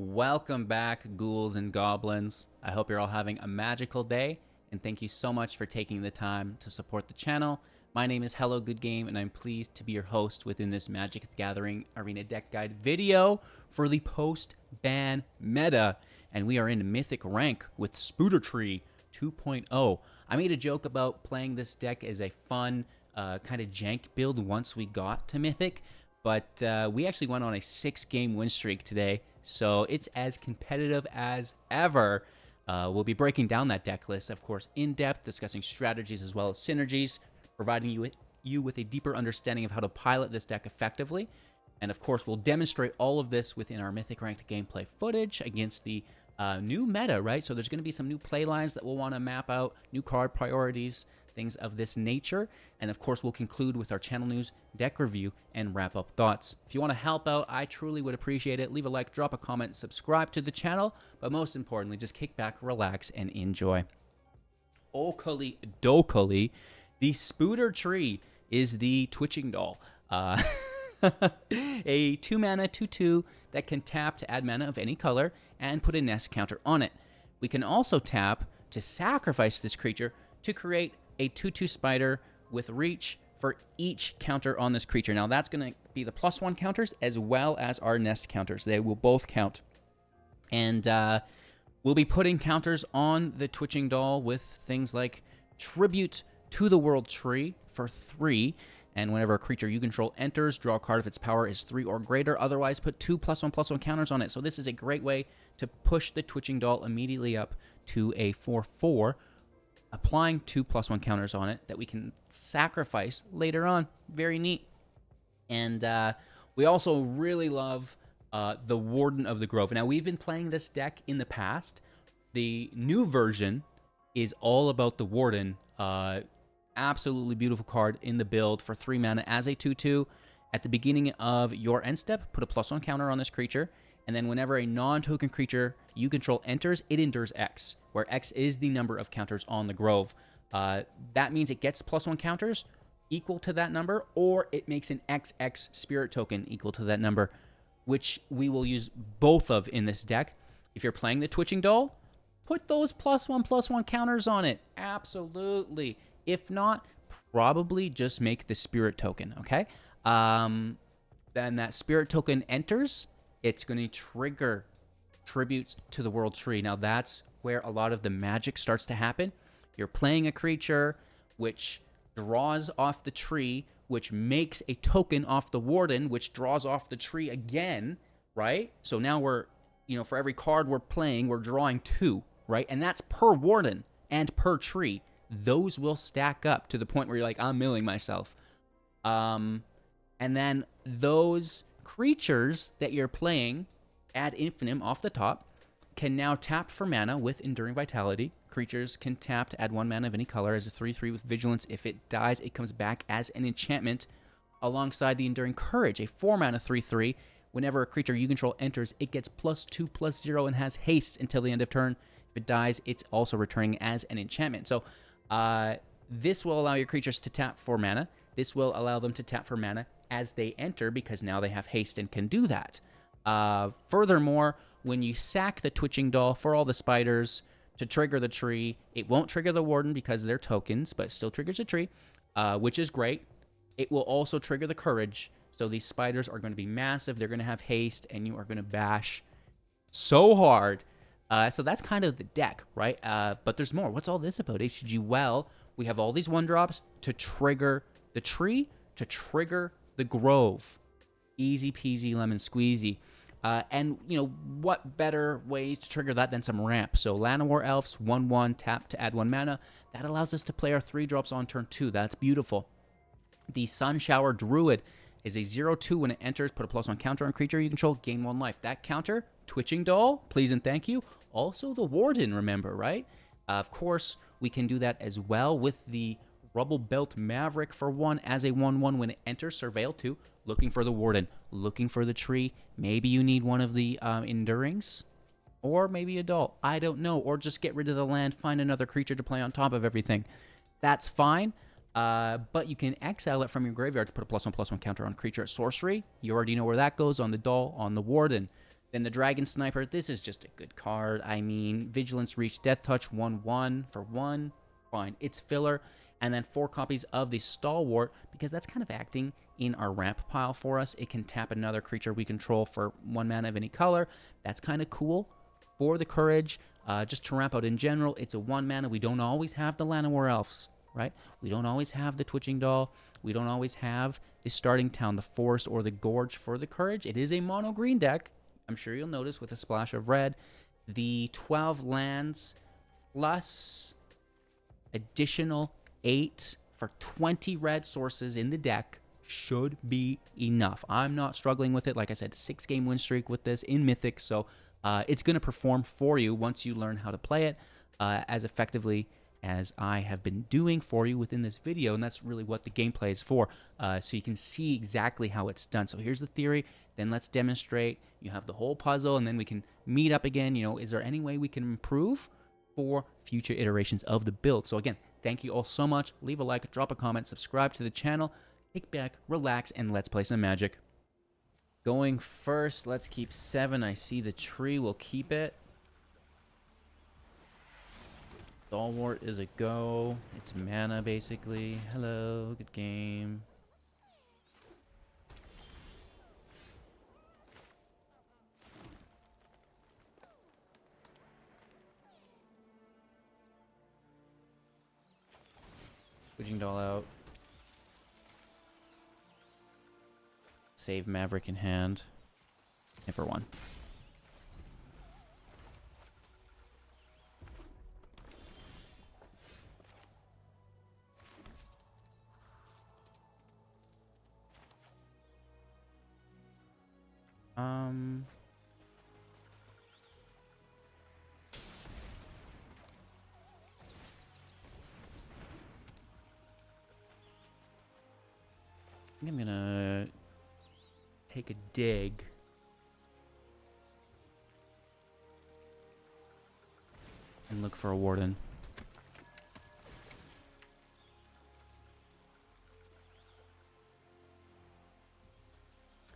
Welcome back, ghouls and goblins. I hope you're all having a magical day, and thank you so much for taking the time to support the channel. My name is Hello Good Game, and I'm pleased to be your host within this Magic the Gathering Arena Deck Guide video for the post-ban meta. And we are in Mythic rank with Spooder Tree 2.0. I made a joke about playing this deck as a fun kind of jank build once we got to Mythic, but we actually went on a 6-game win streak today, so it's as competitive as ever. We'll be breaking down that deck list, of course, in depth, discussing strategies as well as synergies, providing you with a deeper understanding of how to pilot this deck effectively. And of course, we'll demonstrate all of this within our Mythic ranked gameplay footage against the new meta, right? So there's going to be some new play lines that we'll want to map out, new card priorities, things of this nature. And of course, we'll conclude with our channel news, deck review, and wrap up thoughts. If you want to help out, I truly would appreciate it. Leave a like, drop a comment, subscribe to the channel, but most importantly, just kick back, relax, and enjoy. Okali Dokali, the Spooder Tree is the Twitching Doll. A 2-mana 2/2 that can tap to add mana of any color and put a nest counter on it. We can also tap to sacrifice this creature to create a 2/2 spider with reach for each counter on this creature. Now that's going to be the +1 counters as well as our nest counters. They will both count. And we'll be putting counters on the Twitching Doll with things like Tribute to the World Tree for 3. And whenever a creature you control enters, draw a card if its power is 3 or greater. Otherwise, put 2 +1/+1 counters on it. So this is a great way to push the Twitching Doll immediately up to a 4/4, applying 2 +1 counters on it that we can sacrifice later on. Very neat. And we also really love the Warden of the Grove. Now, we've been playing this deck in the past. The new version is all about the Warden. Absolutely beautiful card in the build for 3 mana as a 2/2. At the beginning of your end step, put a +1 counter on this creature, and then whenever a non-token creature you control enters, it endures X, where X is the number of counters on the Grove. That means it gets +1 counters equal to that number, or it makes an XX spirit token equal to that number, which we will use both of in this deck. If you're playing the Twitching Doll, put those +1/+1 counters on it. Absolutely. If not, probably just make the spirit token, okay? Then that spirit token enters, it's going to trigger Tribute to the World Tree. Now, that's where a lot of the magic starts to happen. You're playing a creature which draws off the tree, which makes a token off the Warden, which draws off the tree again, right? So now we're, for every card we're playing, we're drawing 2, right? And that's per Warden and per tree. Those will stack up to the point where you're like, I'm milling myself. And then those creatures that you're playing ad infinitum off the top can now tap for mana with Enduring Vitality. Creatures can tap to add 1 mana of any color as a 3/3 with Vigilance. If it dies, it comes back as an enchantment alongside the Enduring Courage, a 4 mana 3/3. Whenever a creature you control enters, it gets +2/+0 and has haste until the end of turn. If it dies, it's also returning as an enchantment. So this will allow your creatures to tap for mana. This will allow them to tap for mana as they enter because now they have haste and can do that. Furthermore, when you sack the Twitching Doll for all the spiders to trigger the tree, it won't trigger the Warden because they're tokens, but it still triggers the tree, which is great. It will also trigger the Courage. So these spiders are going to be massive. They're going to have haste, and you are going to bash so hard. So that's kind of the deck, right? But there's more. What's all this about, HG? Well, we have all these 1-drops to trigger the tree, to trigger the Grove. Easy peasy lemon squeezy. And, what better ways to trigger that than some ramp? So Llanowar Elves, 1/1, tap to add 1 mana. That allows us to play our 3-drops on turn 2. That's beautiful. The Sunshower Druid is a 0/2 when it enters. Put a +1 counter on creature you control, gain 1 life. That counter, Twitching Doll, please and thank you. Also the Warden, remember, right? Of course, we can do that as well with the Rubblebelt Maverick for 1 as a 1/1 when it enters. Surveil 2, looking for the Warden, looking for the tree. Maybe you need one of the Endurings, or maybe a doll. I don't know. Or just get rid of the land, find another creature to play on top of everything. That's fine. But you can exile it from your graveyard to put a +1/+1 counter on creature at sorcery. You already know where that goes, on the doll, on the Warden. Then the Dragon Sniper, this is just a good card. I mean, Vigilance Reach, Death Touch, 1/1 for 1. Fine, it's filler. And then 4 copies of the Stalwart, because that's kind of acting in our ramp pile for us. It can tap another creature we control for 1 mana of any color. That's kind of cool. For the Courage, just to ramp out in general, it's a 1 mana. We don't always have the Llanowar Elves, right? We don't always have the Twitching Doll. We don't always have the Starting Town, the Forest, or the Gorge for the Courage. It is a mono green deck. I'm sure you'll notice with a splash of red. The 12 lands plus additional 8 for 20 red sources in the deck should be enough. I'm not struggling with it. Like I said, 6-game win streak with this in Mythic, so it's going to perform for you once you learn how to play it as effectively as I have been doing for you within this video, and that's really what the gameplay is for, so you can see exactly how it's done. So here's the theory, then let's demonstrate. You have the whole puzzle, and then we can meet up again. You know, is there any way we can improve for future iterations of the build? So again, thank you all so much. Leave a like, drop a comment, subscribe to the channel, kick back, relax, and let's play some Magic. Going first, let's keep 7. I see the tree, we'll keep it. Stalwart is a go. It's mana, basically. Hello, good game. Switching Doll out. Save Maverick in hand. And for 1. I think I'm gonna take a dig. And look for a Warden.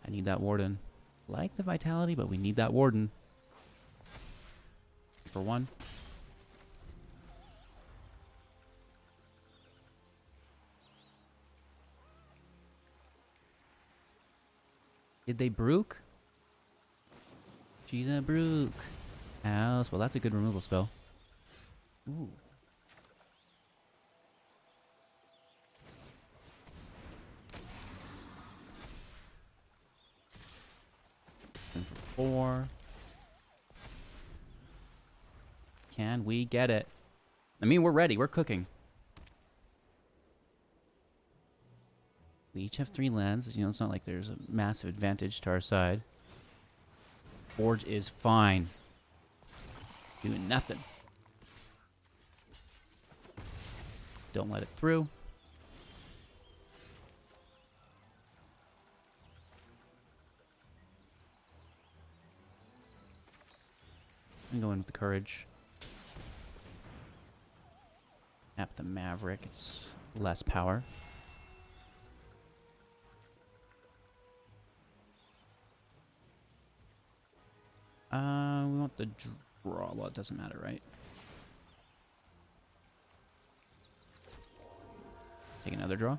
I need that Warden. Like the Vitality, but we need that Warden. For 1. Did they Brook? She's a Brook. House. Well, that's a good removal spell. Ooh. And for 4. Can we get it? I mean, we're ready. We're cooking. We each have 3 lands. You know, it's not like there's a massive advantage to our side. Forge is fine. Doing nothing. Don't let it through. I'm going with the Courage. Tap the Maverick. It's less power. We want the draw. Well, it doesn't matter, right? Take another draw.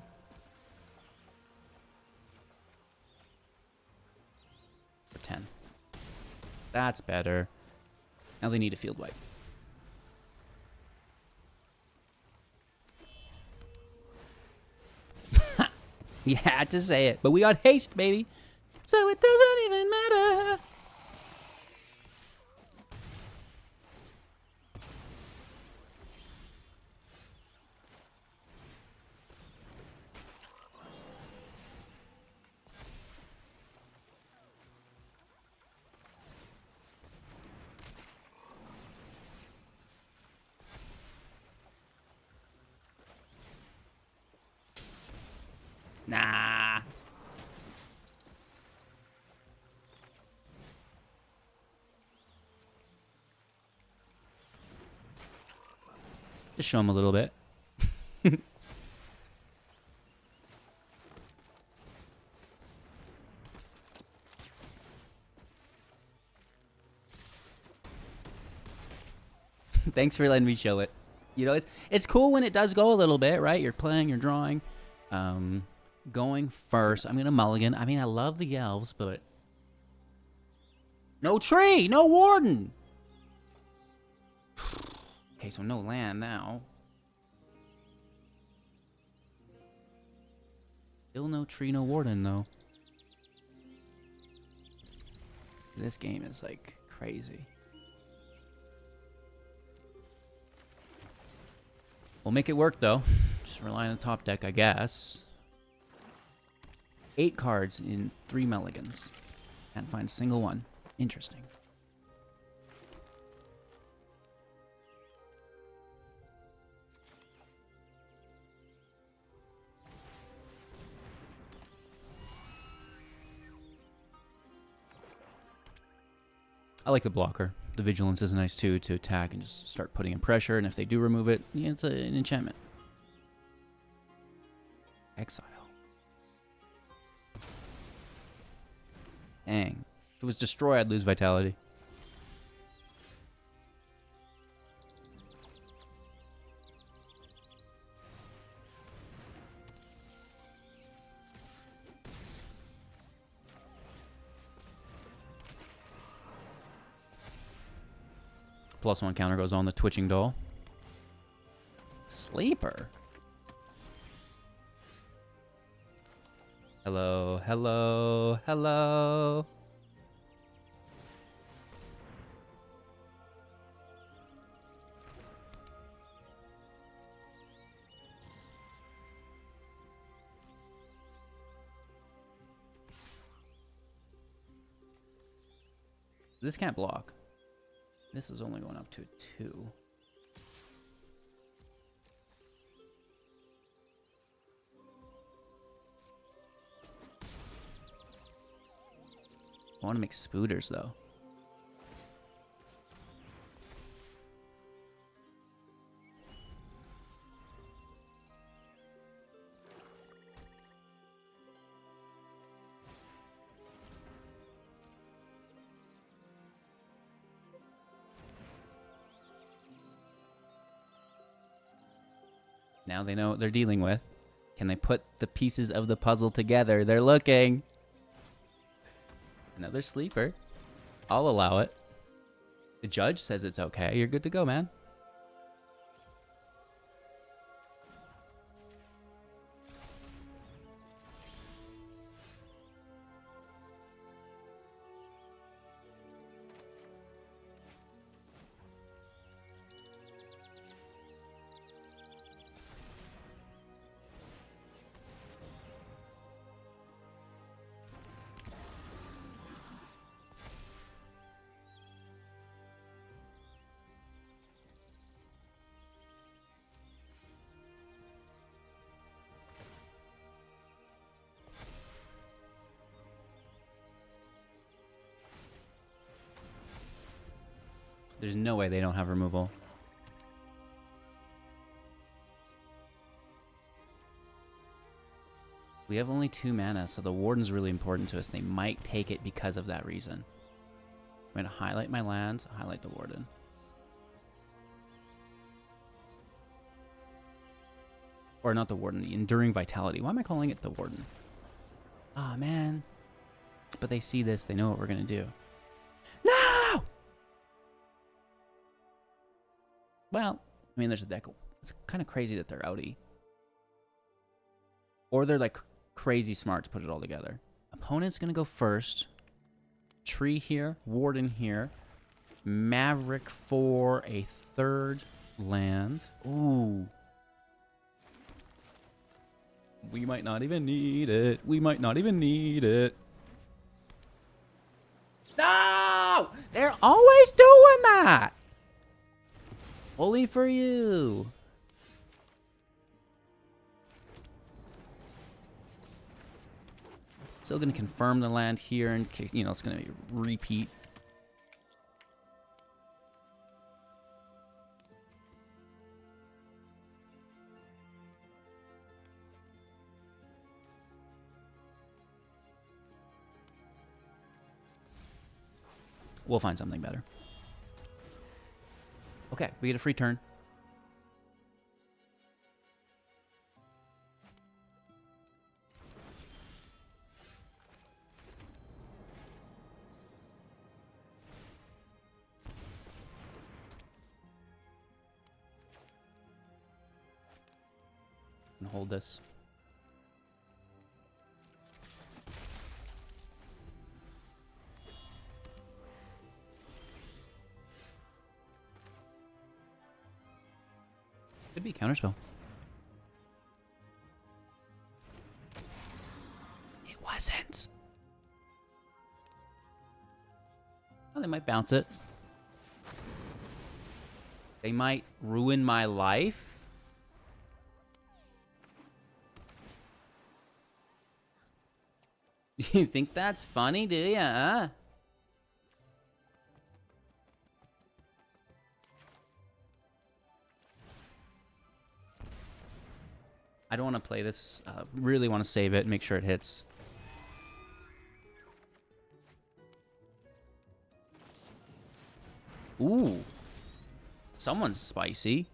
For 10. That's better. Now they need a field wipe. You had to say it, but we got haste, baby. So it doesn't even matter. Nah. Just show him a little bit. Thanks for letting me show it. You know, it's cool when it does go a little bit, right? You're playing, you're drawing. Going first, I'm gonna mulligan. I mean, I love the elves, but no tree, no warden. Okay, so no land now. Still no tree, no warden though. This game is like crazy. We'll make it work though. Just rely on the top deck, I guess. 8 cards in 3 mulligans. Can't find a single one. Interesting. I like the blocker. The vigilance is nice too, to attack and just start putting in pressure. And if they do remove it, yeah, it's an enchantment. Exile. Dang. If it was destroy, I'd lose vitality. +1 counter goes on the twitching doll. Sleeper. Hello, hello, hello. This can't block. This is only going up to 2. I want to make spooters though. Now they know what they're dealing with. Can they put the pieces of the puzzle together? They're looking. Another sleeper. I'll allow it. The judge says it's okay. You're good to go, man. There's no way they don't have removal. We have only 2 mana, so the Warden's really important to us. They might take it because of that reason. I'm going to highlight my land, highlight the Warden. Or not the Warden, the Enduring Vitality. Why am I calling it the Warden? Ah, man. But they see this, they know what we're going to do. No! Well, I mean, there's a deck. It's kind of crazy that they're outie. Or they're like crazy smart to put it all together. Opponent's going to go first. Tree here, Warden here. Maverick for a 3rd land. Ooh. We might not even need it. We might not even need it. No! They're always doing that! Only for you. Still going to confirm the land here, and you know it's going to repeat. We'll find something better. Okay, we get a free turn. And hold this. Could be counterspell. It wasn't. Oh, they might bounce it. They might ruin my life. You think that's funny, do ya? I don't want to play this. Really want to save it and make sure it hits. Ooh. Someone's spicy.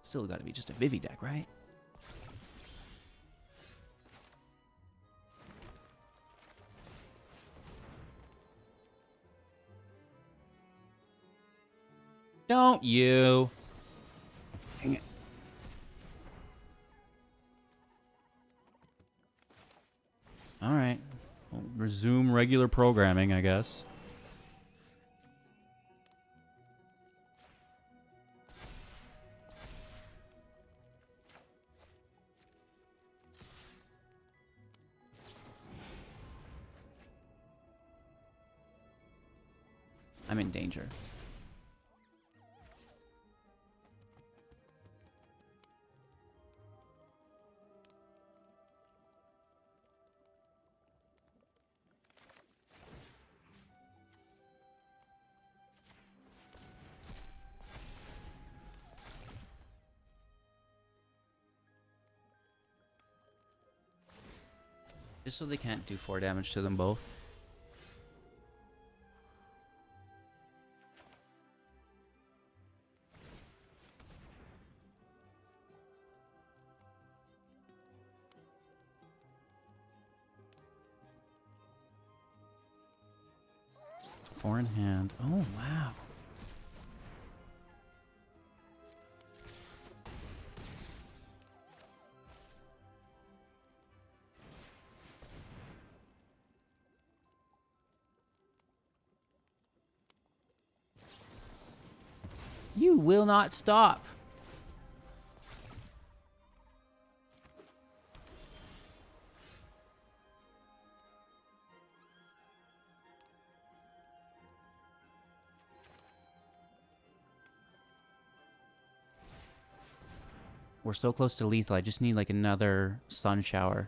Still got to be just a Vivi deck, right? Don't you? Dang it. All right. We'll resume regular programming, I guess. I'm in danger. Just so they can't do 4 damage to them both. Four in hand. Oh, wow. You will not stop. We're so close to lethal. I just need like another sun shower.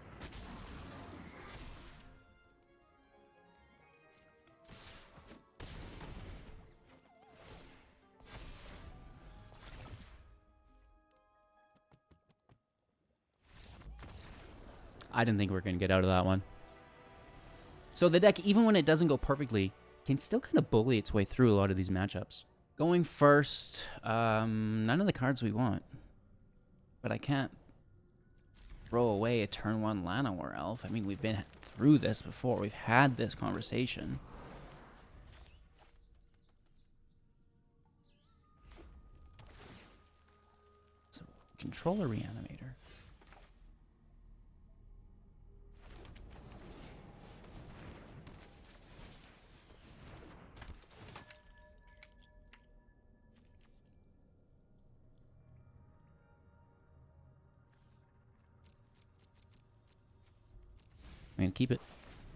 I didn't think we were going to get out of that one. So the deck, even when it doesn't go perfectly, can still kind of bully its way through a lot of these matchups. Going first, none of the cards we want. But I can't throw away a turn 1 Llanowar Elf. I mean, we've been through this before. We've had this conversation. So, Controller Reanimator. I'm gonna keep it.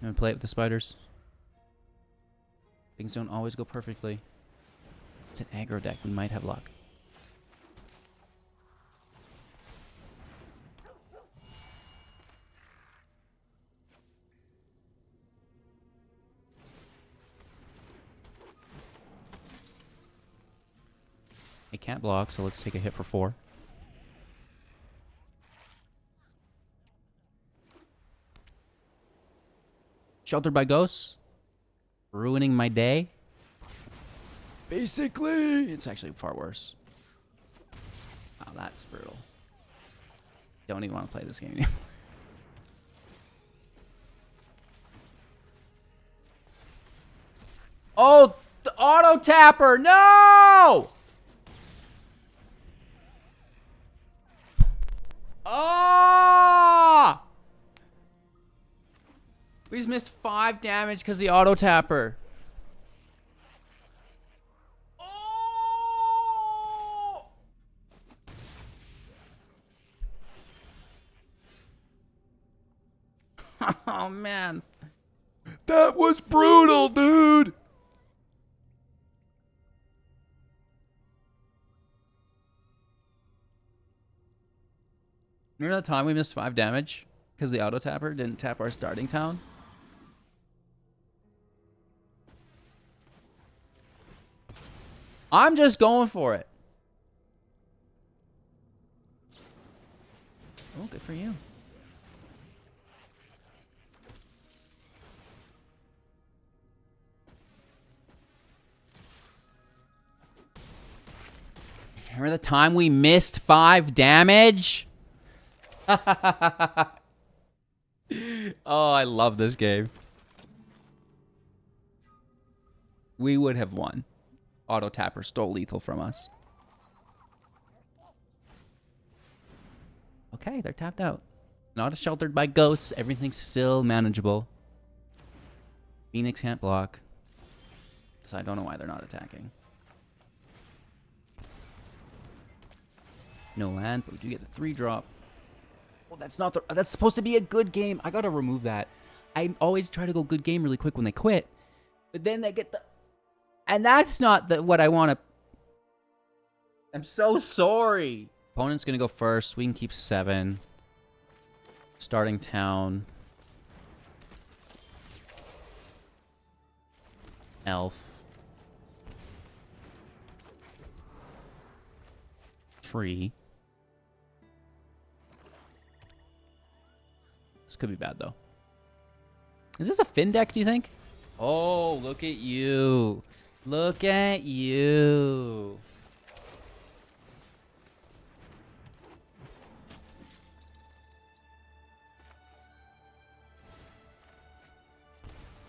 I'm gonna play it with the spiders. Things don't always go perfectly. It's an aggro deck. We might have luck. It can't block, so let's take a hit for 4. Sheltered by Ghosts. Ruining my day. Basically, it's actually far worse. Wow, that's brutal. Don't even want to play this game anymore. Oh, the auto tapper! No! Oh! We just missed 5 damage because the auto tapper. Oh! Oh man. That was brutal, dude. Remember that time we missed 5 damage because the auto tapper didn't tap our starting town? I'm just going for it. Oh, good for you. Remember the time we missed 5 damage? Oh, I love this game. We would have won. Auto tapper stole lethal from us. Okay, they're tapped out. Not sheltered by ghosts. Everything's still manageable. Phoenix can't block. So I don't know why they're not attacking. No land, but we do get the 3-drop. Well, that's not the... That's supposed to be a good game. I gotta remove that. I always try to go good game really quick when they quit. But then they get the... And that's not what I want to... I'm so sorry. Opponent's going to go first. We can keep 7. Starting town. Elf. Tree. This could be bad, though. Is this a Fin deck, do you think? Oh, look at you. Look at you.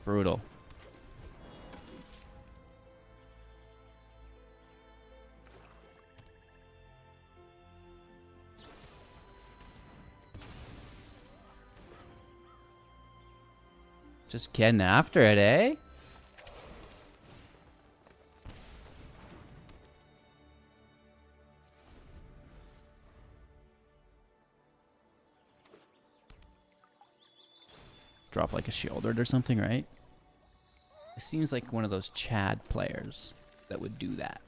Brutal. Just getting after it, eh? Drop like a Shieldred or something, right? It seems like one of those Chad players that would do that.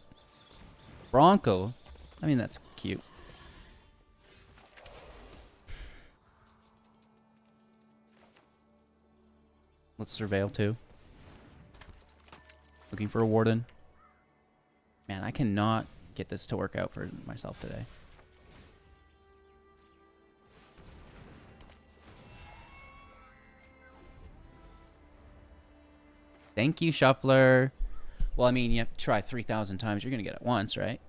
Bronco? I mean, that's cute. Let's surveil too. Looking for a Warden. Man, I cannot get this to work out for myself today. Thank you, Shuffler. Well, I mean, you have to try 3,000 times. You're going to get it once, right?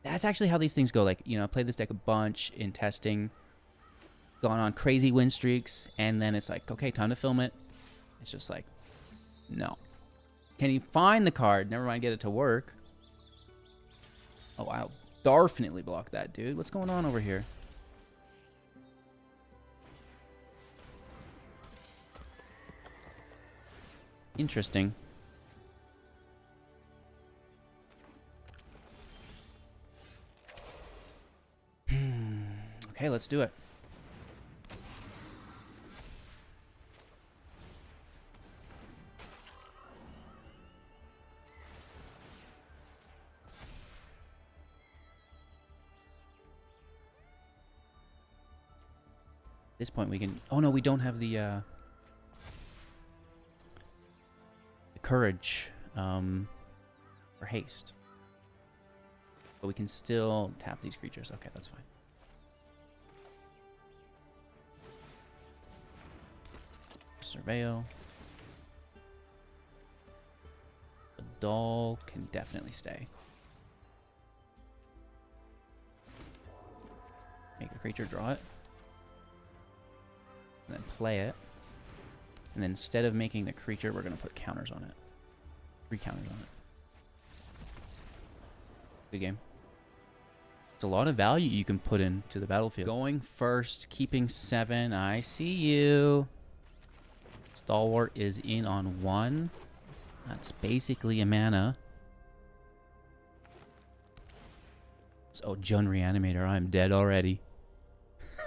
That's actually how these things go. Like, you know, I played this deck a bunch in testing. Gone on crazy win streaks. And then it's like, okay, time to film it. It's just like, no. Can you find the card? Never mind, get it to work. Oh, I'll definitely block that, dude. What's going on over here? Interesting. Okay, let's do it. At this point we can... Oh no, we don't have the courage or haste. But we can still tap these creatures. Okay, that's fine. Surveil. Stall can definitely stay. Make a creature, draw it. And then play it. And then instead of making the creature, we're going to put counters on it. 3 counters on it. Good game. It's a lot of value you can put into the battlefield. Going first, keeping 7. I see you. Stalwart is in on 1. That's basically a mana. Oh, Jund Reanimator. I'm dead already.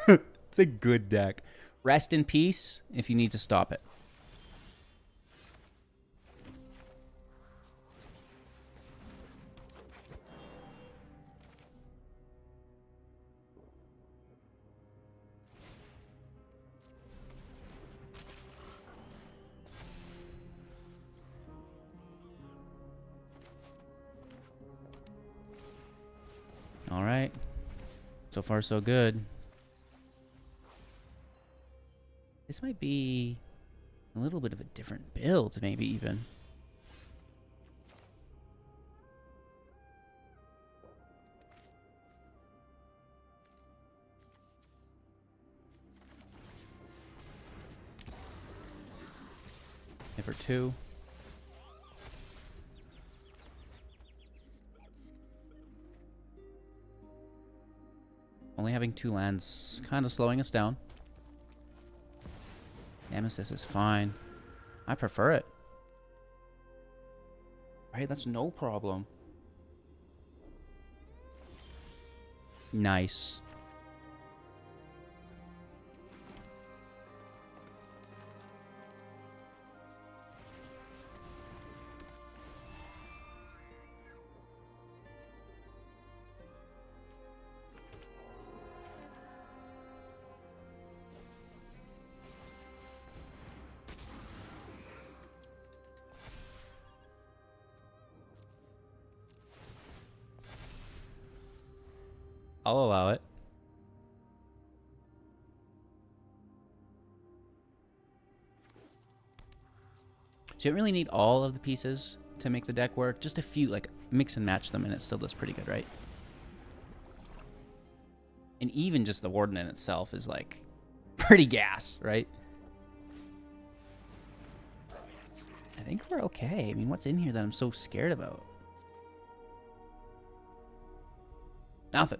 It's a good deck. Rest in peace if you need to stop it. All right. So far, so good. This might be a little bit of a different build, maybe even. For 2. Only having 2 lands kind of slowing us down. Nemesis is fine. I prefer it. Right, that's no problem. Nice. I'll allow it. So you don't really need all of the pieces to make the deck work. Just a few, like mix and match them, and it still does pretty good, right? And even just the Warden in itself is like pretty gas, right? I think we're okay. I mean, what's in here that I'm so scared about? Nothing.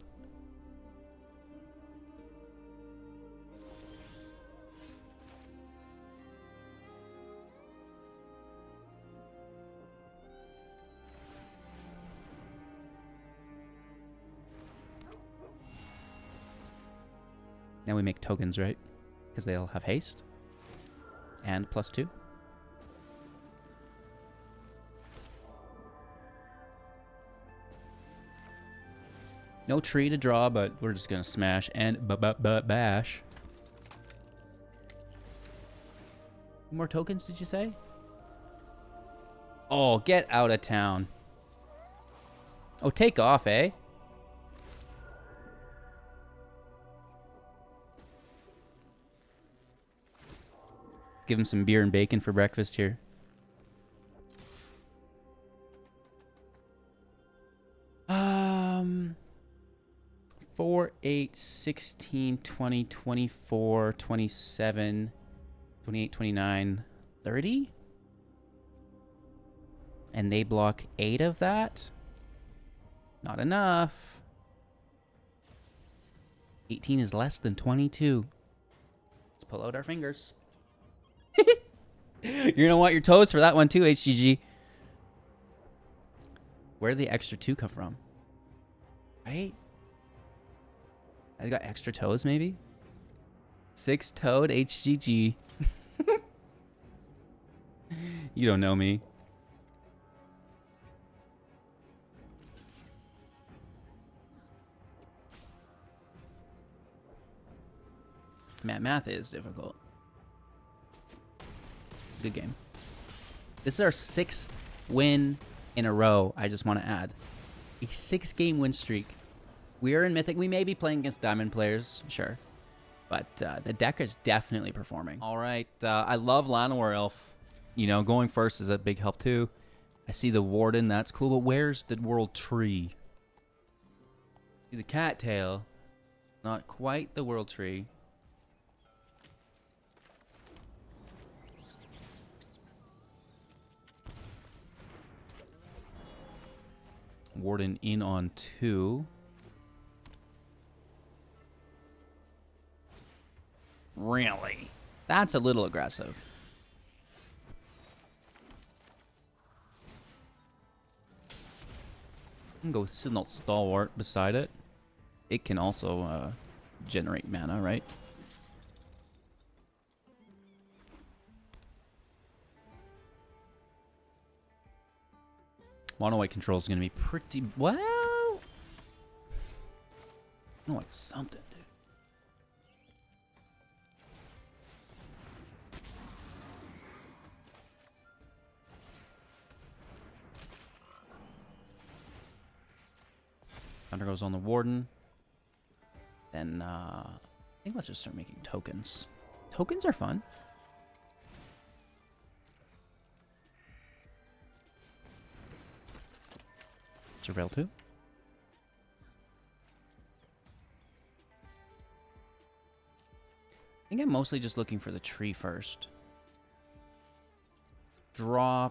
Now we make tokens, right? Because they'll have haste. And +2. No tree to draw, but we're just going to smash and bash. More tokens, did you say? Oh, get out of town. Oh, take off, eh? Give him some beer and bacon for breakfast here. Um, 4, 8, 16, 20, 24, 27, 28, 29, 30? And they block 8 of that? Not enough. 18 is less than 22. Let's pull out our fingers. You're going to want your toes for that one too, HGG. Where did the extra 2 come from? Right? I got extra toes, maybe? 6-toed HGG. You don't know me. Man, math is difficult. Good game. This is our 6th win in a row, I just want to add. A 6-game win streak. We are in Mythic. We may be playing against Diamond players, sure. But the deck is definitely performing. All right. I love Llanowar Elf. You know, going first is a big help too. I see the Warden. That's cool. But where's the World Tree? See the cattail. Not quite the World Tree. Warden in on 2. Really? That's a little aggressive. I can go with Citanul Stalwart beside it. It can also generate mana, right? Mono white control is going to be pretty well. No, it's something, dude. Thunder goes on the Warden. Then I think let's just start making tokens. Tokens are fun. Surveil 2. I think I'm mostly just looking for the tree first. Draw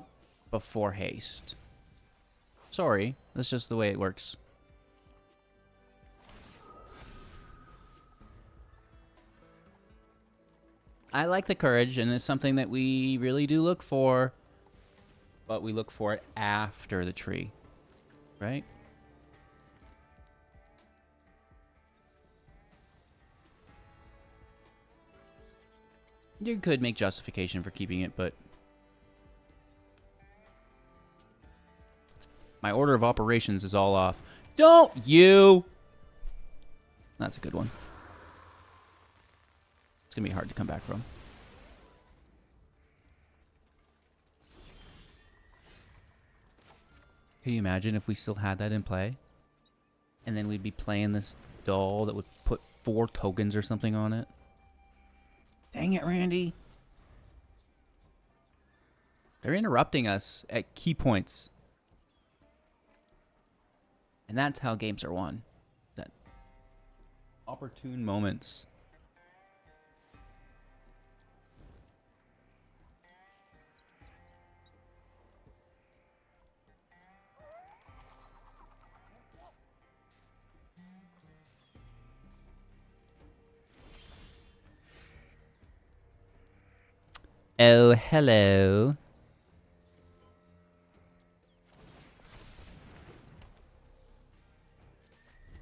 before haste. Sorry, that's just the way it works. I like the courage, and it's something that we really do look for. But we look for it after the tree. Right? You could make justification for keeping it, but my order of operations is all off. Don't you? That's a good one. It's going to be hard to come back from. Can you imagine if we still had that in play? And then we'd be playing this doll that would put 4 tokens or something on it? Dang it, Randy. They're interrupting us at key points. And that's how games are won. That opportune moments. Oh, hello.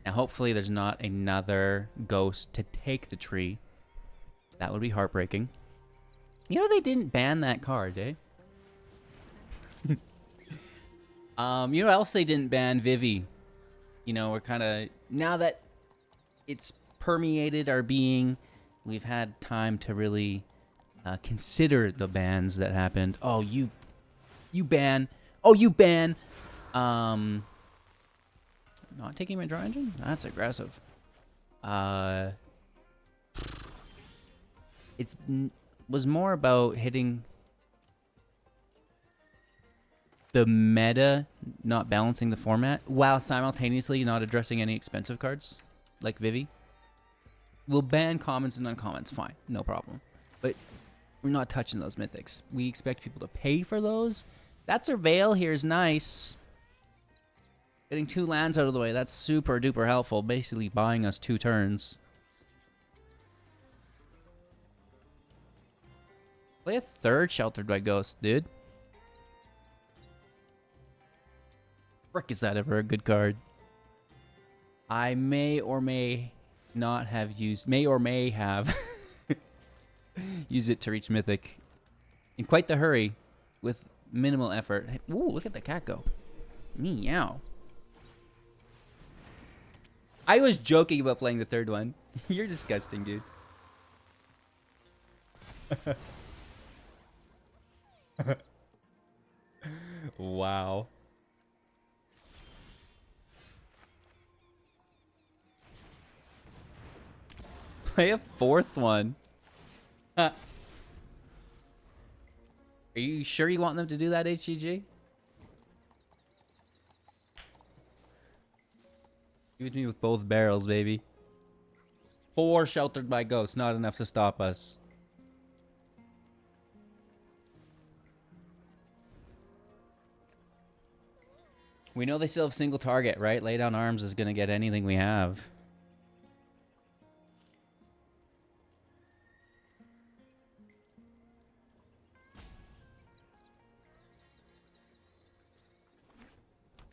Now, hopefully there's not another ghost to take the tree. That would be heartbreaking. You know, they didn't ban that card, eh? You know what else they didn't ban? Vivi. You know, we're kind of... Now that it's permeated our being, we've had time to really... consider the bans that happened. Oh, you ban. Oh, you ban. Not taking my draw engine? That's aggressive. It's was more about hitting the meta, not balancing the format, while simultaneously not addressing any expensive cards, like Vivi. We'll ban commons and uncommons, fine, no problem. But we're not touching those mythics. We expect people to pay for those. That Surveil here is nice. Getting 2 lands out of the way, that's super duper helpful. Basically buying us 2 turns. Play a 3rd Sheltered by Ghost, dude. Frick, is that ever a good card? I may or may not have used, may have use it to reach Mythic in quite the hurry with minimal effort. Ooh, look at the cat go. Meow. I was joking about playing the 3rd one. You're disgusting, dude. Wow. Play a 4th one. Are you sure you want them to do that, HGG? Shoot me with both barrels, baby. 4 sheltered by ghosts, not enough to stop us. We know they still have single target, right? Lay down arms is going to get anything we have.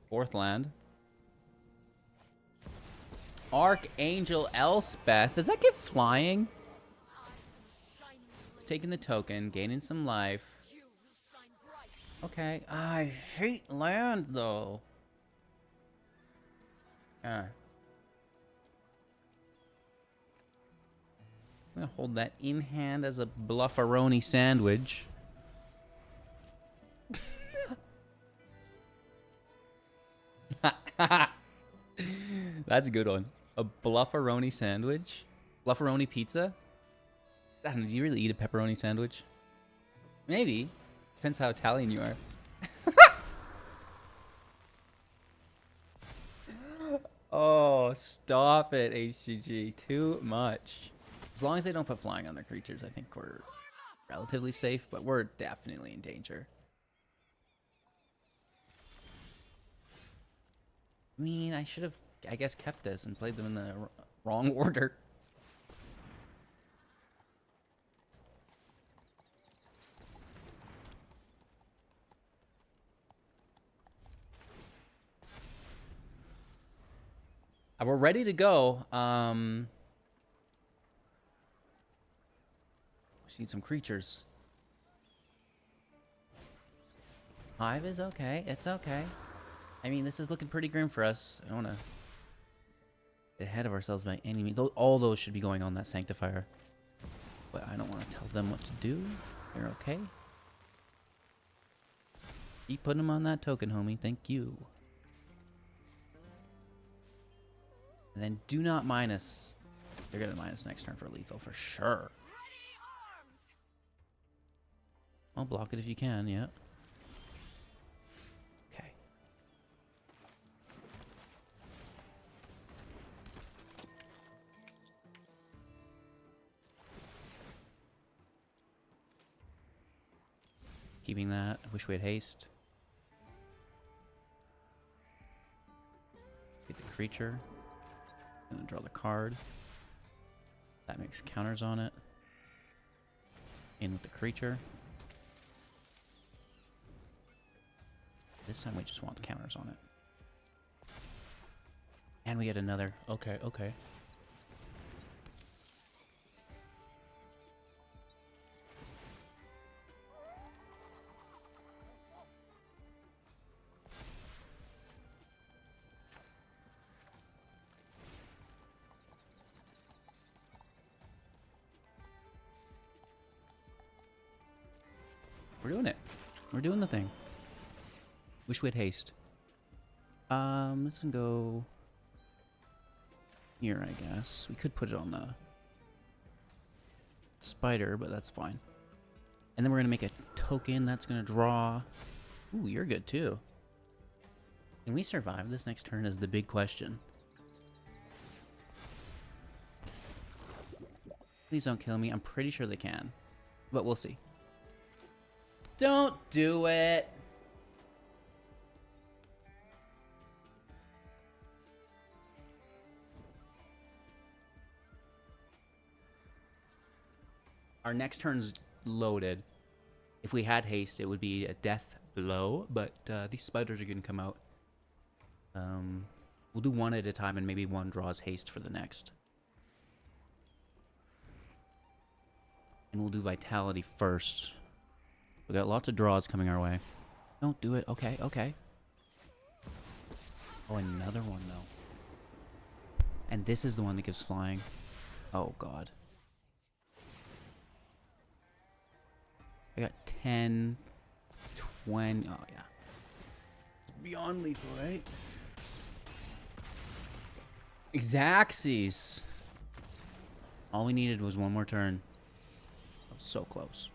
Fourth land. Archangel Elspeth. Does that get flying? It's taking the token, gaining some life. Okay. I hate land, though. I'm going to hold that in hand as a blufferoni sandwich. That's a good one. A blufferoni sandwich? Blufferoni pizza? I don't know, do you really eat a pepperoni sandwich? Maybe. Depends how Italian you are. Oh, stop it, HGG. Too much. As long as they don't put flying on their creatures, I think we're relatively safe, but we're definitely in danger. I mean, I should have, I guess, kept this and played them in the wrong order. We're ready to go. Just need some creatures. Hive is okay. It's okay. I mean, this is looking pretty grim for us. I don't want to get ahead of ourselves by any means. All those should be going on that Sanctifier. But I don't want to tell them what to do. They're okay. Keep putting them on that token, homie. Thank you. And then do not minus. They're going to minus next turn for lethal for sure. I'll block it if you can, yeah. Okay. Keeping that. I wish we had haste. Get the creature. Gonna draw the card. That makes counters on it. In with the creature. This time we just want counters on it. And we get another. Okay, okay. We're doing it. We're doing the thing. Wish we had haste. This can go here, I guess. We could put it on the spider, but that's fine. And then we're gonna make a token that's gonna draw. Ooh, you're good too. Can we survive this next turn is the big question. Please don't kill me. I'm pretty sure they can, but we'll see. Don't do it. Our next turn's loaded. If we had haste, it would be a death blow, but these spiders are going to come out. We'll do one at a time, and maybe one draws haste for the next. And we'll do vitality first. We got lots of draws coming our way. Don't do it. Okay, okay. Oh, another one, though. And this is the one that gives flying. Oh, God. I got 10, 20. Oh, yeah. It's beyond lethal, right? Xaxes. All we needed was one more turn. That was so close.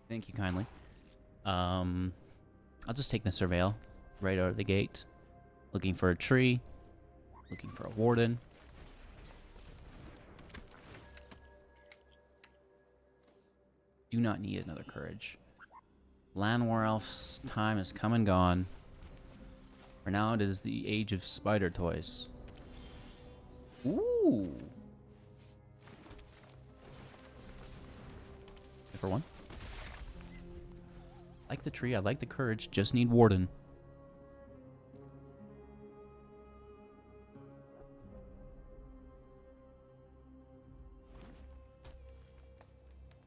Thank you kindly. I'll just take the Surveil right out of the gate. Looking for a tree. Looking for a Warden. Do not need another Courage. Llanowar Elves' time has come and gone. For now, it is the age of spider toys. Ooh. For one. I like the tree, I like the Courage, just need Warden.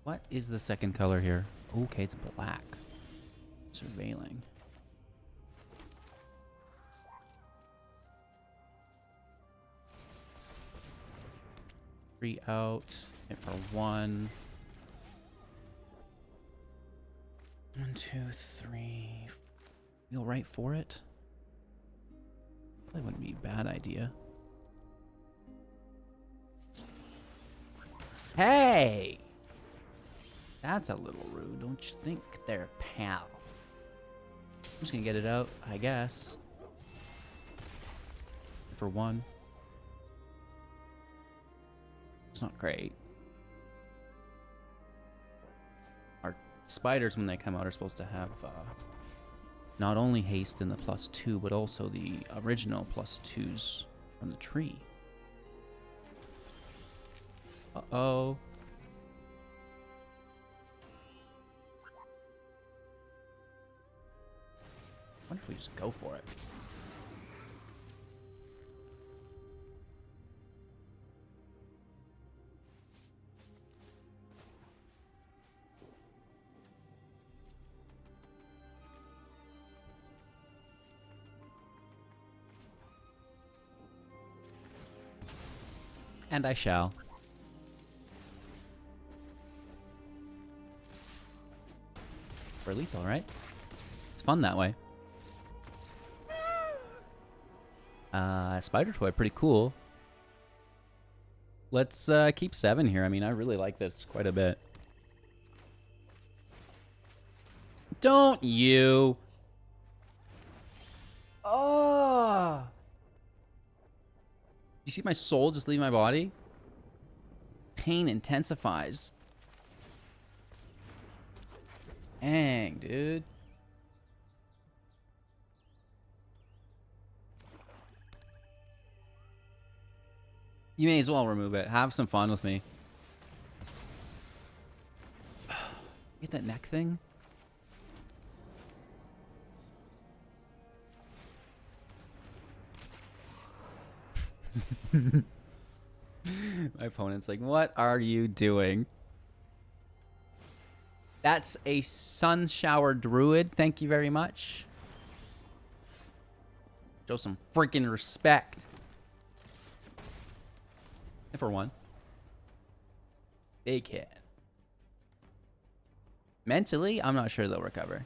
What is the second color here? Okay, it's black. Surveilling. 3 out. Hit for 1. 1, 2, 3. Go right for it. Probably wouldn't be a bad idea. Hey! That's a little rude, don't you think there, pal? I'm just gonna get it out, I guess. For 1. It's not great. Our spiders, when they come out, are supposed to have not only haste in the +2, but also the original +2s from the tree. Uh-oh. I wonder if we just go for it. And I shall. We're lethal, right? It's fun that way. Spider toy, pretty cool. Let's keep 7 here. I mean, I really like this quite a bit. Don't you? Oh! You see my soul just leave my body? Pain intensifies. Dang, dude. You may as well remove it. Have some fun with me. Get that neck thing? My opponent's like, what are you doing? That's a Sunshower Druid. Thank you very much. Show some freaking respect. And for 1. Big hit. Mentally, I'm not sure they'll recover.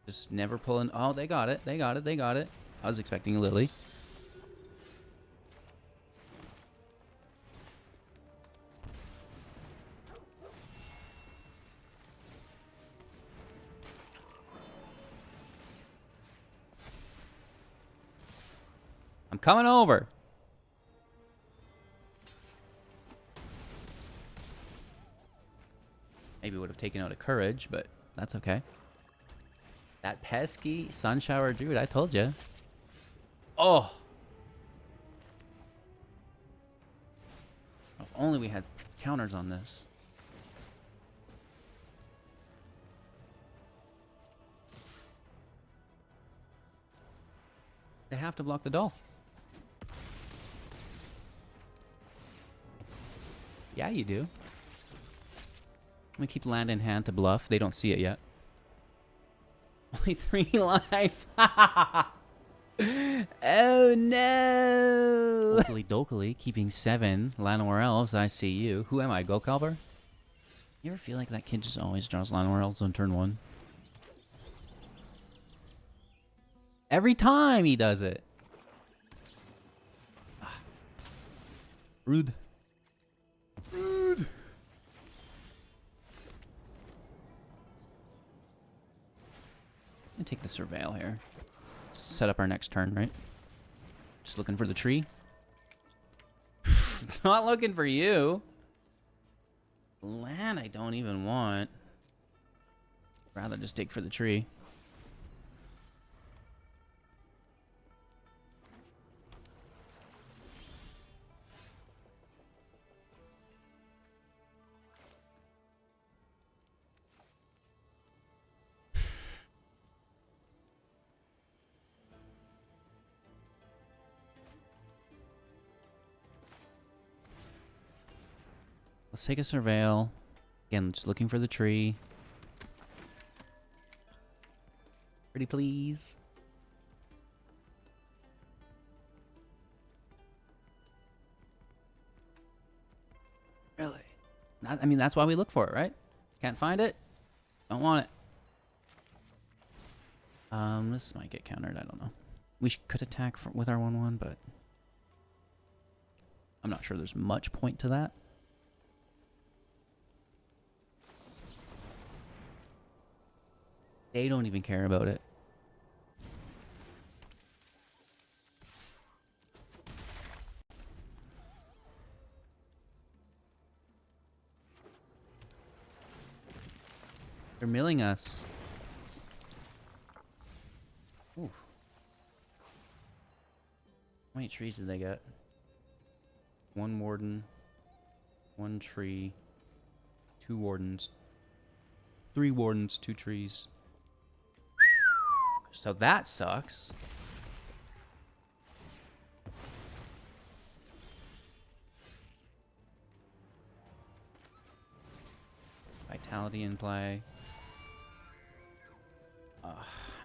Just never pulling. Oh, they got it. They got it. They got it. I was expecting a Lily. I'm coming over. Maybe would have taken out a Courage, but that's okay. That pesky Sunshower Druid, I told you. Oh! If only we had counters on this. They have to block the doll. Yeah, you do. I'm gonna keep land in hand to bluff. They don't see it yet. Only 3 life. Oh no! Dokily dokily, keeping 7. Llanowar Elves, I see you. Who am I, Gokalber? You ever feel like that kid just always draws Llanowar Elves on turn 1? Every time he does it. Rude. gonna take the Surveil here. Set up our next turn, right? Just looking for the tree. Not looking for you. Land I don't even want. Rather just dig for the tree. Let's take a Surveil. Again, just looking for the tree. Pretty please. Really? I mean, that's why we look for it, right? Can't find it? Don't want it. This might get countered. I don't know. We could attack with our 1/1, but I'm not sure there's much point to that. They don't even care about it. They're milling us. Ooh. How many trees did they get? 1 Warden, 1 tree, 2 Wardens, 3 Wardens, 2 trees. So that sucks. Vitality in play. I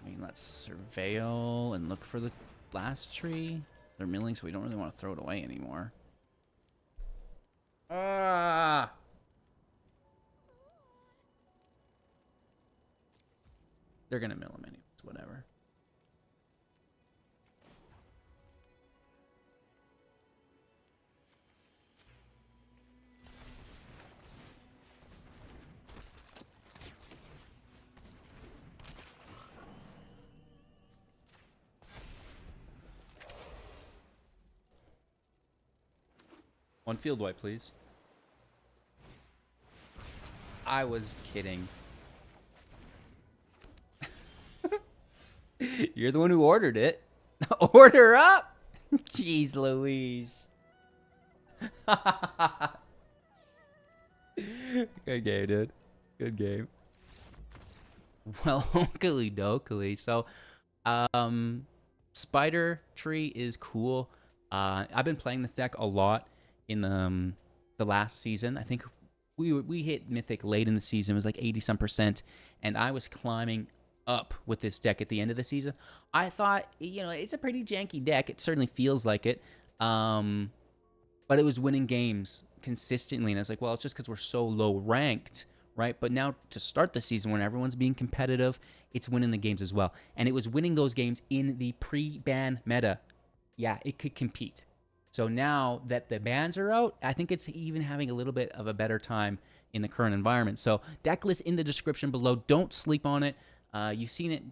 mean, let's surveil and look for the last tree. They're milling, so we don't really want to throw it away anymore. Ah! They're gonna mill them anyways, whatever. One field wipe, please. I was kidding. You're the one who ordered it. Order up! Jeez Louise. Good game, dude. Good game. Well, okey dokey. So, Spider Tree is cool. I've been playing this deck a lot in the last season. I think we hit Mythic late in the season. It was like 80-some%. And I was climbing up with this deck at the end of the season. I thought, you know, it's a pretty janky deck. It certainly feels like it. But it was winning games consistently. And I was like, well, it's just because we're so low ranked, right? But now to start the season when everyone's being competitive, it's winning the games as well. And it was winning those games in the pre-ban meta. Yeah, it could compete. So now that the bans are out, I think it's even having a little bit of a better time in the current environment. So Decklist in the description below. Don't sleep on it. You've seen it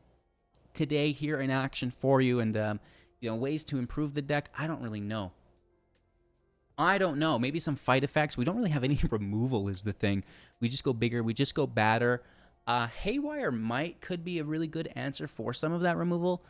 today here in action for you. And, you know, ways to improve the deck, I don't really know. I don't know. Maybe some fight effects. We don't really have any removal is the thing. We just go bigger. We just go badder. Haywire Might could be a really good answer for some of that removal.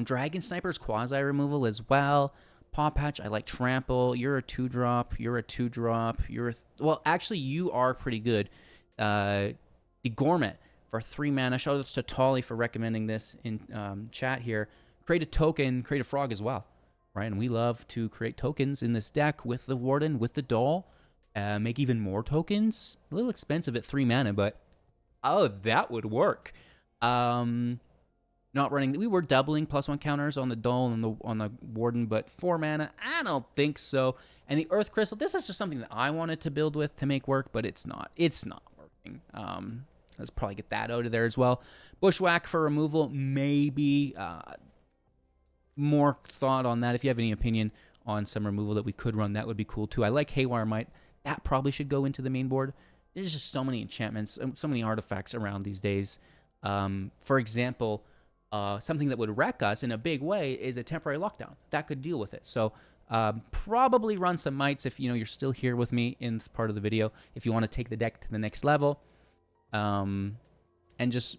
Dragon Sniper's quasi removal as well. Paw Patch, I like Trample. You're a 2-drop. You're a 2-drop. You're a well, actually, you are pretty good. Degorment for 3 mana. Shout outs to Tolly for recommending this in chat here. Create a token, create a frog as well, right? And we love to create tokens in this deck with the Warden, with the Doll. Make even more tokens. A little expensive at 3 mana, but oh, that would work. Not running. We were doubling +1 counters on the Doll and on the Warden, but 4 mana, I don't think so. And the Earth Crystal, this is just something that I wanted to build with to make work, but it's not. It's not working. Let's probably get that out of there as well. Bushwhack for removal, maybe. More thought on that. If you have any opinion on some removal that we could run, that would be cool too. I like Haywire Might. That probably should go into the main board. There's just so many enchantments, so many artifacts around these days. For example, something that would wreck us in a big way is a temporary lockdown. That could deal with it. So probably run some mites if you're still here with me in this part of the video. If you want to take the deck to the next level, and just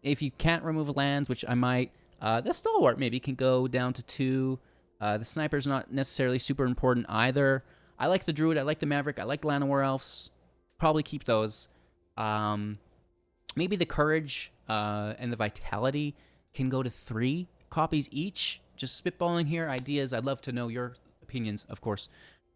if you can't remove lands, which I might, the Stalwart maybe can go down to 2. The Sniper's not necessarily super important either. I like the Druid. I like the Maverick. I like Llanowar Elves. Probably keep those. Maybe the Courage and the Vitality can go to 3 copies each. Just spitballing here, ideas. I'd love to know your opinions, of course,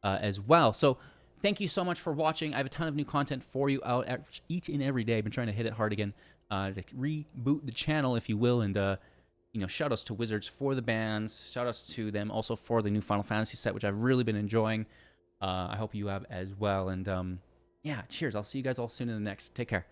as well. So thank you so much for watching. I have a ton of new content for you out each and every day. I've been trying to hit it hard again to reboot the channel, if you will, and shout outs to Wizards for the bans. Shout outs to them also for the new Final Fantasy set, which I've really been enjoying. I hope you have as well. And yeah, cheers. I'll see you guys all soon in the next. Take care.